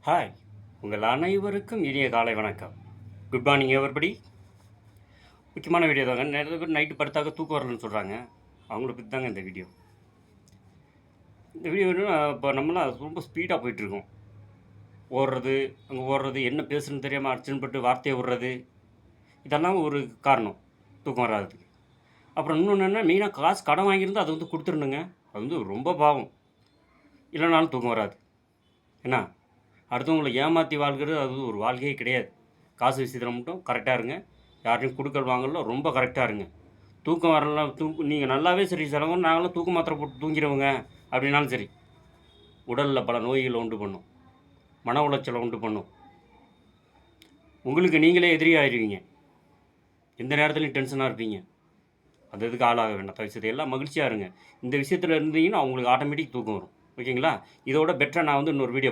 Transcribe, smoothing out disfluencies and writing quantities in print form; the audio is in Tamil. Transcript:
ஹாய், உங்கள் அனைவருக்கும் இனிய காலை வணக்கம். Good morning everybody. முக்கியமான வீடியோ தாங்க. நிறைய பேர் நைட்டு படுத்தாக தூக்கம் வரலன்னு சொல்கிறாங்க. அவங்கள பற்றி தாங்க இந்த வீடியோ. இந்த வீடியோ இப்போ நம்மளாம் ரொம்ப ஸ்பீடாக போயிட்டுருக்கோம். ஓடுறது, அங்கே ஓடுறது, என்ன பேசுகிறதுன்னு தெரியாமல் அர்ச்சனை பட்டு வார்த்தையை விடுறது, இதெல்லாம் ஒரு காரணம் தூக்கம் வராதுக்கு. அப்புறம் இன்னொன்று என்ன, மெயினாக காசு கடன் வாங்கியிருந்தால் அதை வந்து கொடுத்துருணுங்க. அது வந்து ரொம்ப பாவம். இல்லைனாலும் தூக்கம் வராது. என்ன, அடுத்தவங்களை ஏமாற்றி வாழ்கிறது அது ஒரு வாழ்க்கையே கிடையாது. காசு விஷயத்தில் மட்டும் கரெக்டாக இருங்க. யாரையும் கொடுக்கல் வாங்கல ரொம்ப கரெக்டாக இருங்க. தூக்கம் வரலாம், நீங்கள் நல்லாவே சரி சிலவங்க நாங்களும் தூக்க மாத்திரை போட்டு தூங்கிடுவோங்க அப்படின்னாலும் சரி, உடலில் பல நோய்களை உண்டு பண்ணும், மன உளைச்சலை உண்டு பண்ணும். உங்களுக்கு நீங்களே எதிரியாகிடுவீங்க. எந்த நேரத்துலையும் டென்ஷனாக இருப்பீங்க. அது எதுக்கு ஆளாக வேண்டாம். தவிர்த்து எல்லாம் மகிழ்ச்சியாக இருங்க. இந்த விஷயத்தில் இருந்தீங்கன்னா அவங்களுக்கு ஆட்டோமேட்டிக் தூக்கம் வரும். ஓகேங்களா? இதோட பெட்டராக நான் வந்து இன்னொரு வீடியோ